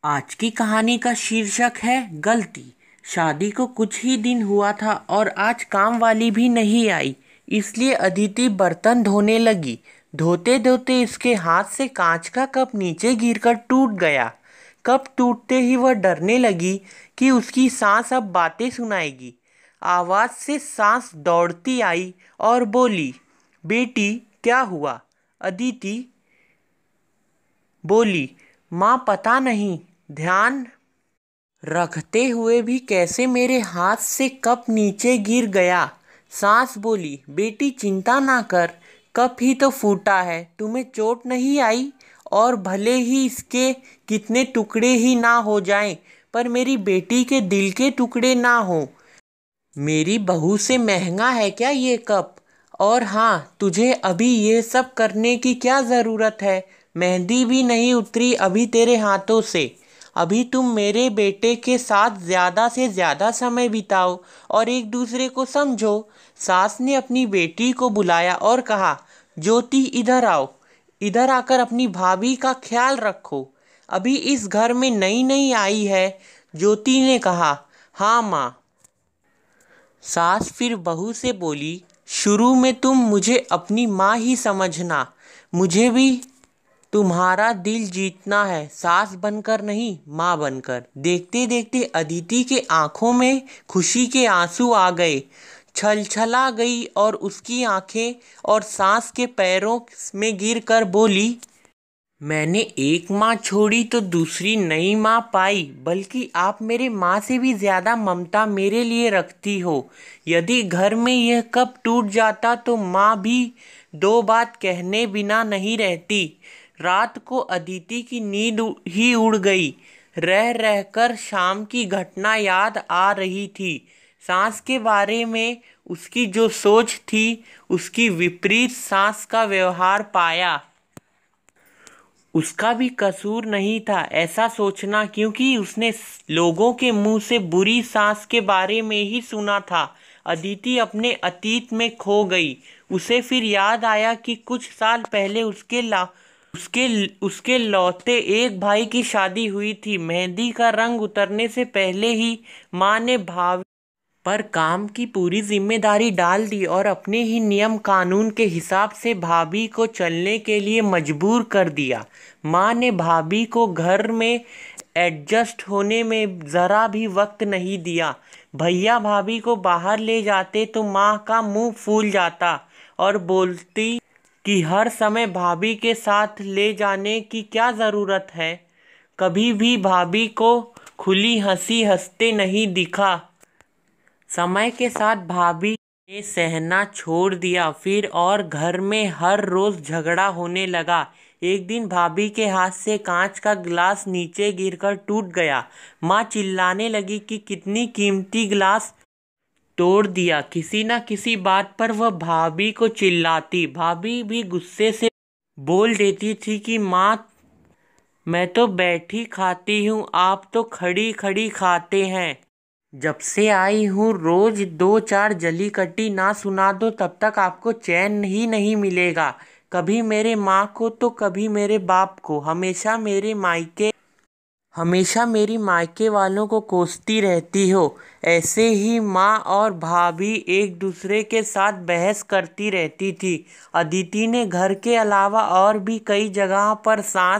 आज की कहानी का शीर्षक है गलती। शादी को कुछ ही दिन हुआ था और आज काम वाली भी नहीं आई, इसलिए अदिति बर्तन धोने लगी। धोते धोते इसके हाथ से कांच का कप नीचे गिरकर टूट गया। कप टूटते ही वह डरने लगी कि उसकी सांस अब बातें सुनाएगी। आवाज से सांस दौड़ती आई और बोली, बेटी क्या हुआ? अदिति बोली, माँ पता नहीं, ध्यान रखते हुए भी कैसे मेरे हाथ से कप नीचे गिर गया। सास बोली, बेटी चिंता ना कर, कप ही तो फूटा है, तुम्हें चोट नहीं आई। और भले ही इसके कितने टुकड़े ही ना हो जाएं, पर मेरी बेटी के दिल के टुकड़े ना हो। मेरी बहू से महंगा है क्या ये कप? और हाँ, तुझे अभी ये सब करने की क्या ज़रूरत है? मेहंदी भी नहीं उतरी अभी तेरे हाथों से। अभी तुम मेरे बेटे के साथ ज़्यादा से ज़्यादा समय बिताओ और एक दूसरे को समझो। सास ने अपनी बेटी को बुलाया और कहा, ज्योति इधर आओ। इधर आकर अपनी भाभी का ख्याल रखो, अभी इस घर में नई नई आई है। ज्योति ने कहा, हाँ माँ। सास फिर बहू से बोली, शुरू में तुम मुझे अपनी माँ ही समझना, मुझे भी तुम्हारा दिल जीतना है, सास बनकर नहीं माँ बनकर। देखते देखते अदिति के आंखों में खुशी के आंसू आ गए, छलछला गई और उसकी आंखें और सास के पैरों में गिरकर बोली, मैंने एक माँ छोड़ी तो दूसरी नई माँ पाई, बल्कि आप मेरे माँ से भी ज़्यादा ममता मेरे लिए रखती हो। यदि घर में यह कप टूट जाता तो माँ भी दो बात कहने बिना नहीं रहती। रात को अदिति की नींद ही उड़ गई। रह रहकर शाम की घटना याद आ रही थी। सास के बारे में उसकी जो सोच थी, उसकी विपरीत सास का व्यवहार पाया। उसका भी कसूर नहीं था ऐसा सोचना, क्योंकि उसने लोगों के मुंह से बुरी सास के बारे में ही सुना था। अदिति अपने अतीत में खो गई। उसे फिर याद आया कि कुछ साल पहले उसके लौते एक भाई की शादी हुई थी। मेहंदी का रंग उतरने से पहले ही माँ ने भाभी पर काम की पूरी जिम्मेदारी डाल दी और अपने ही नियम कानून के हिसाब से भाभी को चलने के लिए मजबूर कर दिया। माँ ने भाभी को घर में एडजस्ट होने में ज़रा भी वक्त नहीं दिया। भैया भाभी को बाहर ले जाते तो माँ का मुंह फूल जाता और बोलती कि हर समय भाभी के साथ ले जाने की क्या ज़रूरत है। कभी भी भाभी को खुली हंसी हंसते नहीं दिखा। समय के साथ भाभी ने सहना छोड़ दिया फिर, और घर में हर रोज झगड़ा होने लगा। एक दिन भाभी के हाथ से कांच का गिलास नीचे गिरकर टूट गया। माँ चिल्लाने लगी कि कितनी कीमती गिलास तोड़ दिया। किसी न किसी बात पर वह भाभी को चिल्लाती। भाभी भी गुस्से से बोल देती थी कि माँ, मैं तो बैठी खाती हूँ, आप तो खड़ी खड़ी खाते हैं। जब से आई हूँ रोज दो चार जली कट्टी ना सुना दो तब तक आपको चैन ही नहीं मिलेगा। कभी मेरे माँ को तो कभी मेरे बाप को, हमेशा मेरी मायके वालों को कोसती रहती हो। ऐसे ही माँ और भाभी एक दूसरे के साथ बहस करती रहती थी। अदिति ने घर के अलावा और भी कई जगह पर सांस